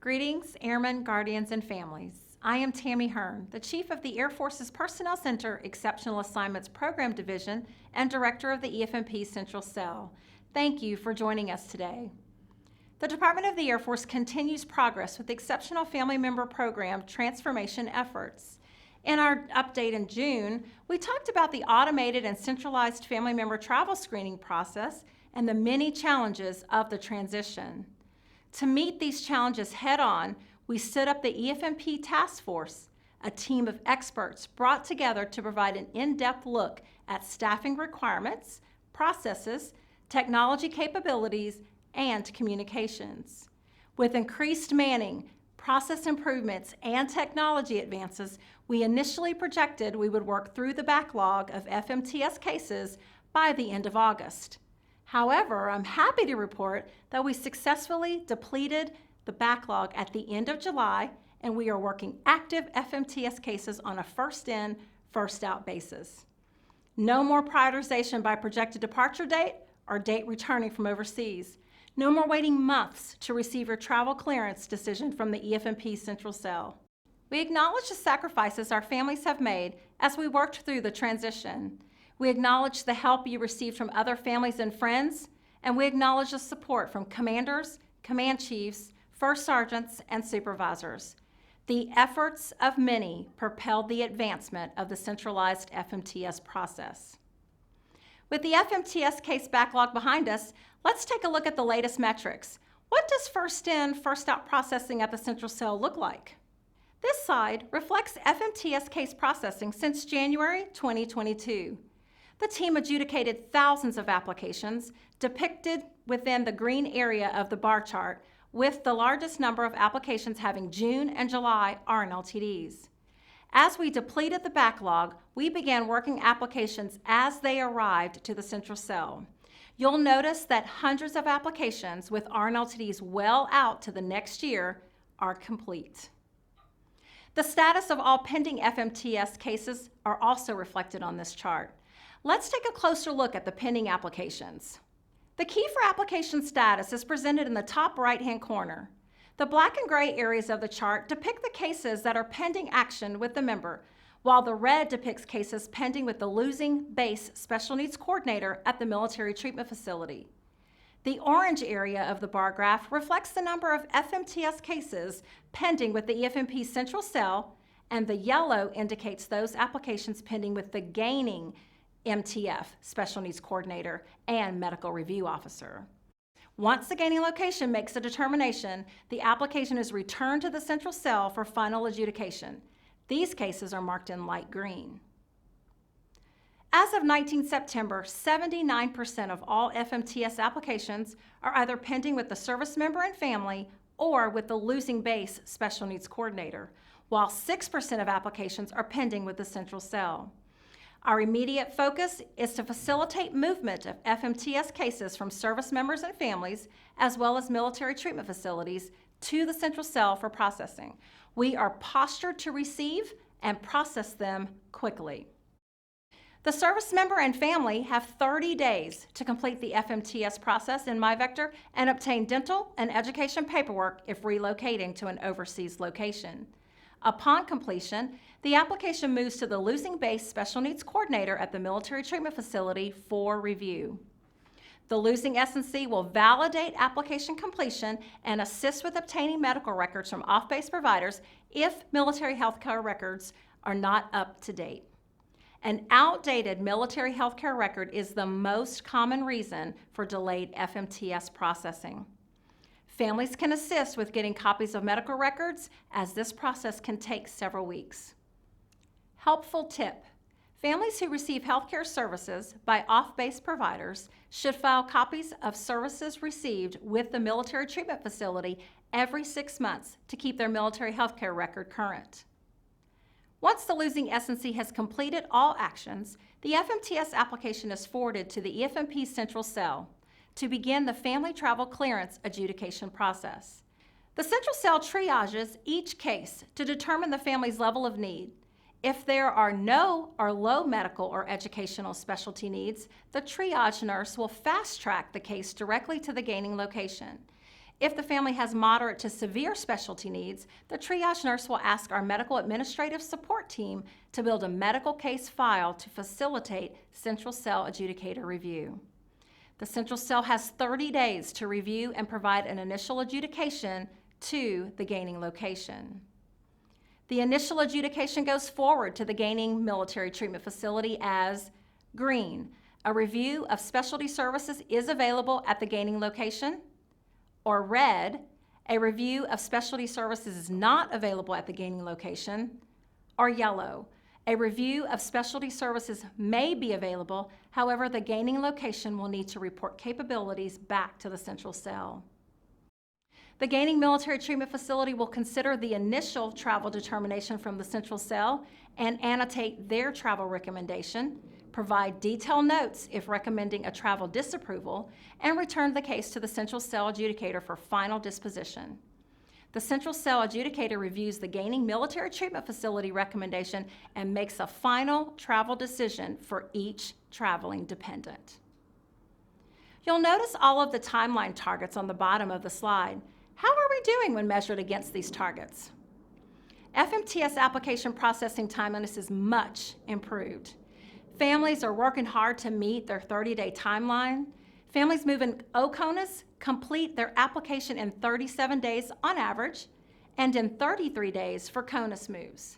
Greetings, airmen, guardians, and families. I am Tammy Hearn, the Chief of the Air Force's Personnel Center Exceptional Assignments Program Division and Director of the EFMP Central Cell. Thank you for joining us today. The Department of the Air Force continues progress with the Exceptional Family Member Program transformation efforts. In our update in June, we talked about the automated and centralized family member travel screening process and the many challenges of the transition. To meet these challenges head-on, we stood up the EFMP Task Force, a team of experts brought together to provide an in-depth look at staffing requirements, processes, technology capabilities, and communications. With increased manning, process improvements, and technology advances, we initially projected we would work through the backlog of FMTS cases by the end of August. However, I'm happy to report that we successfully depleted the backlog at the end of July, and we are working active FMTS cases on a first-in, first-out basis. No more prioritization by projected departure date or date returning from overseas. No more waiting months to receive your travel clearance decision from the EFMP Central Cell. We acknowledge the sacrifices our families have made as we worked through the transition. We acknowledge the help you received from other families and friends, and we acknowledge the support from commanders, command chiefs, first sergeants, and supervisors. The efforts of many propelled the advancement of the centralized FMTS process. With the FMTS case backlog behind us, let's take a look at the latest metrics. What does first-in, first-out processing at the Central Cell look like? This slide reflects FMTS case processing since January 2022. The team adjudicated thousands of applications depicted within the green area of the bar chart, with the largest number of applications having June and July RNLTDs. As we depleted the backlog, we began working applications as they arrived to the Central Cell. You'll notice that hundreds of applications with RNLTDs well out to the next year are complete. The status of all pending FMTS cases are also reflected on this chart. Let's take a closer look at the pending applications. The key for application status is presented in the top right-hand corner. The black and gray areas of the chart depict the cases that are pending action with the member, while the red depicts cases pending with the losing base special needs coordinator at the military treatment facility. The orange area of the bar graph reflects the number of FMTS cases pending with the EFMP Central Cell, and the yellow indicates those applications pending with the gaining MTF, Special Needs Coordinator, and Medical Review Officer. Once the gaining location makes a determination, the application is returned to the Central Cell for final adjudication. These cases are marked in light green. As of 19 September, 79% of all FMTS applications are either pending with the service member and family or with the losing base Special Needs Coordinator, while 6% of applications are pending with the Central Cell. Our immediate focus is to facilitate movement of FMTS cases from service members and families, as well as military treatment facilities, to the Central Cell for processing. We are postured to receive and process them quickly. The service member and family have 30 days to complete the FMTS process in MyVector and obtain dental and education paperwork if relocating to an overseas location. Upon completion, the application moves to the losing base Special Needs Coordinator at the military treatment facility for review. The losing S&C will validate application completion and assist with obtaining medical records from off-base providers if military healthcare records are not up to date. An outdated military healthcare record is the most common reason for delayed FMTS processing. Families can assist with getting copies of medical records, as this process can take several weeks. Helpful tip: families who receive healthcare services by off-base providers should file copies of services received with the military treatment facility every 6 months to keep their military healthcare record current. Once the losing S&C has completed all actions, the FMTS application is forwarded to the EFMP Central Cell to begin the family travel clearance adjudication process. The Central Cell triages each case to determine the family's level of need. If there are no or low medical or educational specialty needs, the triage nurse will fast-track the case directly to the gaining location. If the family has moderate to severe specialty needs, the triage nurse will ask our medical administrative support team to build a medical case file to facilitate central cell adjudicator review. The central cell has 30 days to review and provide an initial adjudication to the gaining location. The initial adjudication goes forward to the gaining military treatment facility as green. A review of specialty services is available at the gaining location, or red, a review of specialty services is not available at the gaining location, or yellow, a review of specialty services may be available, however, the gaining location will need to report capabilities back to the central cell. The gaining military treatment facility will consider the initial travel determination from the central cell and annotate their travel recommendation, provide detailed notes if recommending a travel disapproval, and return the case to the central cell adjudicator for final disposition. The central cell adjudicator reviews the gaining military treatment facility recommendation and makes a final travel decision for each traveling dependent. You'll notice all of the timeline targets on the bottom of the slide. How are we doing when measured against these targets? FMTS application processing timeliness is much improved. Families are working hard to meet their 30-day timeline. Families moving OCONUS complete their application in 37 days on average and in 33 days for CONUS moves.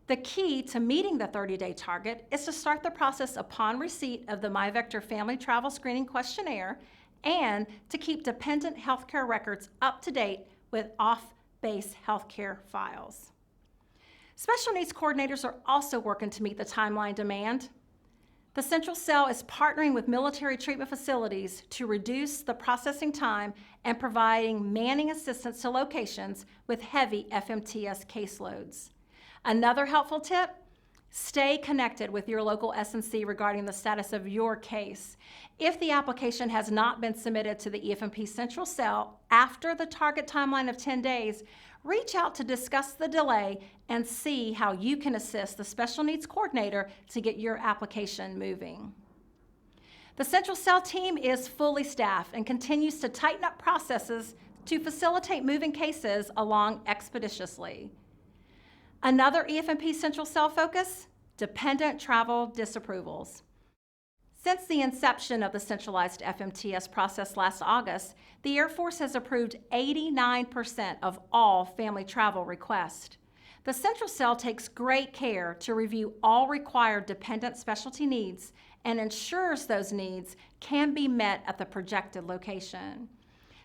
The key to meeting the 30-day target is to start the process upon receipt of the MyVector Family Travel Screening Questionnaire and to keep dependent healthcare records up to date with off-base healthcare files. Special needs coordinators are also working to meet the timeline demand. The central cell is partnering with military treatment facilities to reduce the processing time and providing manning assistance to locations with heavy FMTS caseloads. Another helpful tip, stay connected with your local S&C regarding the status of your case. If the application has not been submitted to the EFMP central cell after the target timeline of 10 days, reach out to discuss the delay and see how you can assist the special needs coordinator to get your application moving. The central cell team is fully staffed and continues to tighten up processes to facilitate moving cases along expeditiously. Another EFMP central cell focus, dependent travel disapprovals. Since the inception of the centralized FMTS process last August, the Air Force has approved 89% of all family travel requests. The central cell takes great care to review all required dependent specialty needs and ensures those needs can be met at the projected location.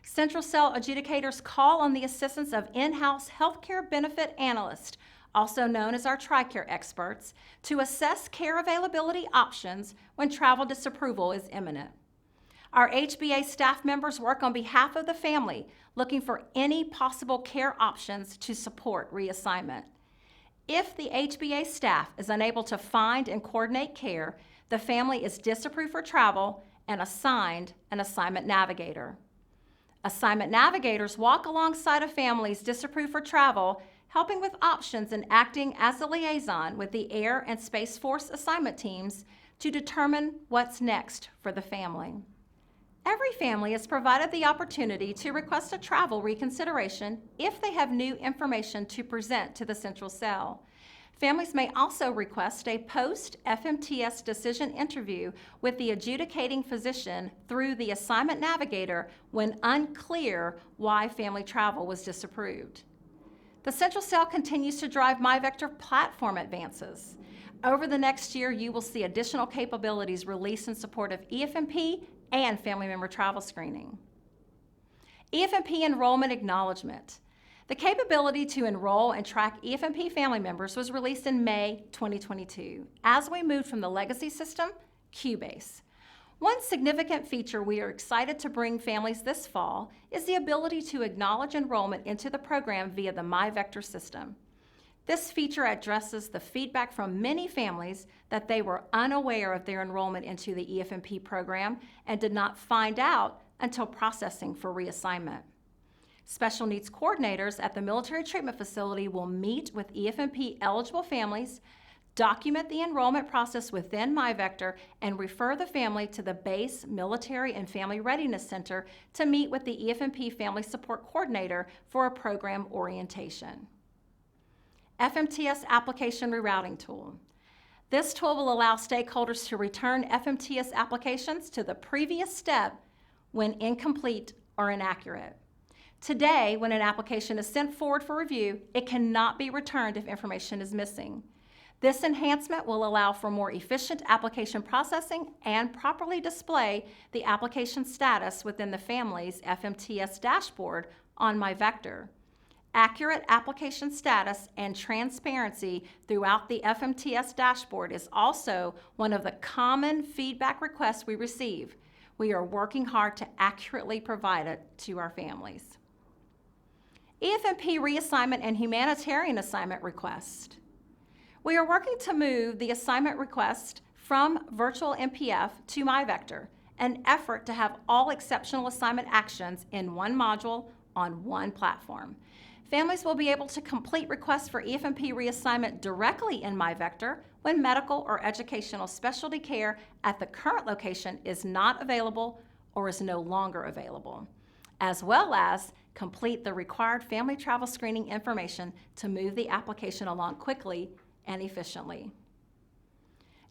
Central cell adjudicators call on the assistance of in-house healthcare benefit analysts, also known as our TRICARE experts, to assess care availability options when travel disapproval is imminent. Our HBA staff members work on behalf of the family, looking for any possible care options to support reassignment. If the HBA staff is unable to find and coordinate care, the family is disapproved for travel and assigned an assignment navigator. Assignment navigators walk alongside of families disapproved for travel, helping with options and acting as a liaison with the Air and Space Force assignment teams to determine what's next for the family. Every family is provided the opportunity to request a travel reconsideration if they have new information to present to the central cell. Families may also request a post-FMTS decision interview with the adjudicating physician through the assignment navigator when unclear why family travel was disapproved. The central cell continues to drive MyVector platform advances. Over the next year, you will see additional capabilities released in support of EFMP and family member travel screening. EFMP enrollment acknowledgement. The capability to enroll and track EFMP family members was released in May 2022 as we moved from the legacy system, Cubase. One significant feature we are excited to bring families this fall is the ability to acknowledge enrollment into the program via the MyVector system. This feature addresses the feedback from many families that they were unaware of their enrollment into the EFMP program and did not find out until processing for reassignment. Special needs coordinators at the military treatment facility will meet with EFMP eligible families Document the enrollment process within MyVector and refer the family to the Base Military and Family Readiness Center to meet with the EFMP Family Support Coordinator for a program orientation. FMTS Application Rerouting Tool. This tool will allow stakeholders to return FMTS applications to the previous step when incomplete or inaccurate. Today, when an application is sent forward for review, it cannot be returned if information is missing. This enhancement will allow for more efficient application processing and properly display the application status within the family's FMTS dashboard on MyVector. Accurate application status and transparency throughout the FMTS dashboard is also one of the common feedback requests we receive. We are working hard to accurately provide it to our families. EFMP reassignment and humanitarian assignment request. We are working to move the assignment request from virtual MPF to MyVector, an effort to have all exceptional assignment actions in one module on one platform. Families will be able to complete requests for EFMP reassignment directly in MyVector when medical or educational specialty care at the current location is not available or is no longer available, as well as complete the required family travel screening information to move the application along quickly and efficiently.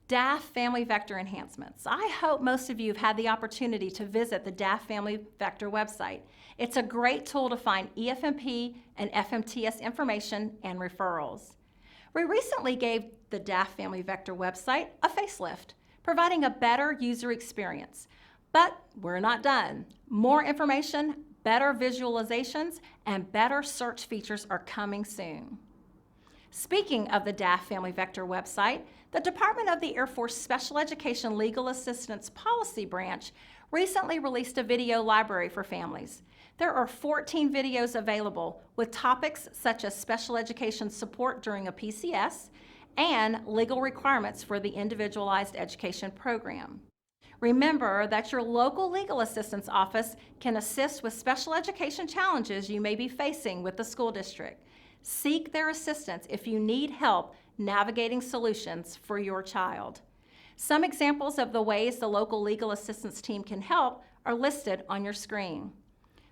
DAF Family Vector Enhancements. I hope most of you have had the opportunity to visit the DAF Family Vector website. It's a great tool to find EFMP and FMTS information and referrals. We recently gave the DAF Family Vector website a facelift, providing a better user experience. But we're not done. More information, better visualizations, and better search features are coming soon. Speaking of the DAF Family Vector website, the Department of the Air Force Special Education Legal Assistance Policy Branch recently released a video library for families. There are 14 videos available with topics such as special education support during a PCS and legal requirements for the Individualized Education Program. Remember that your local legal assistance office can assist with special education challenges you may be facing with the school district. Seek their assistance if you need help navigating solutions for your child. Some examples of the ways the local legal assistance team can help are listed on your screen.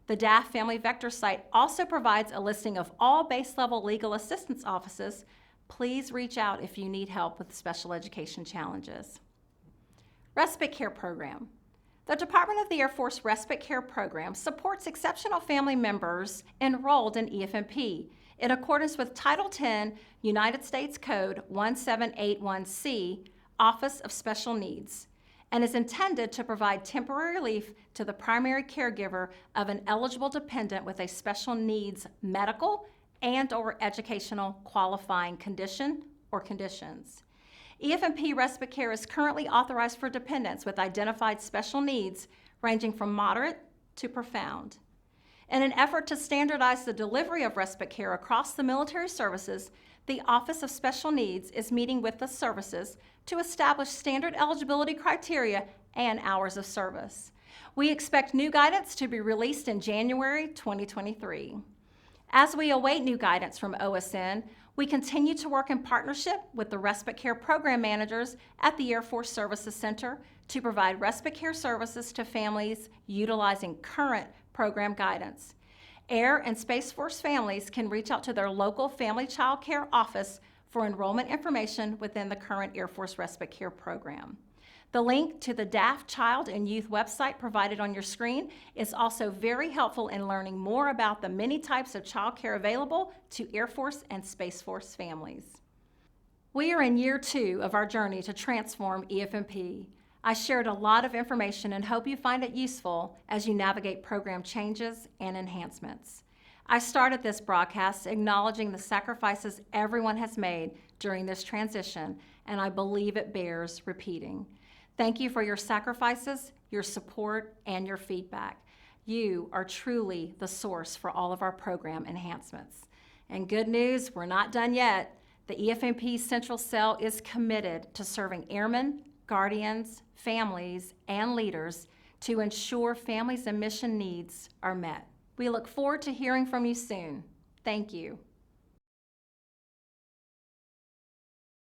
The DAF Family Vector site also provides a listing of all base-level legal assistance offices. Please reach out if you need help with special education challenges. Respite Care Program. The Department of the Air Force Respite Care Program supports exceptional family members enrolled in EFMP in accordance with Title 10, United States Code 1781C, Office of Special Needs, and is intended to provide temporary relief to the primary caregiver of an eligible dependent with a special needs medical and/or educational qualifying condition or conditions. EFMP Respite Care is currently authorized for dependents with identified special needs ranging from moderate to profound. In an effort to standardize the delivery of respite care across the military services, the Office of Special Needs is meeting with the services to establish standard eligibility criteria and hours of service. We expect new guidance to be released in January 2023. As we await new guidance from OSN, we continue to work in partnership with the respite care program managers at the Air Force Services Center to provide respite care services to families utilizing current program guidance. Air and Space Force families can reach out to their local family child care office for enrollment information within the current Air Force Respite Care program. The link to the DAF Child and Youth website provided on your screen is also very helpful in learning more about the many types of child care available to Air Force and Space Force families. We are in year 2 of our journey to transform EFMP. I shared a lot of information and hope you find it useful as you navigate program changes and enhancements. I started this broadcast acknowledging the sacrifices everyone has made during this transition, and I believe it bears repeating. Thank you for your sacrifices, your support, and your feedback. You are truly the source for all of our program enhancements. And good news, we're not done yet. The EFMP Central Cell is committed to serving airmen, guardians, families, and leaders to ensure families and mission needs are met. We look forward to hearing from you soon. Thank you.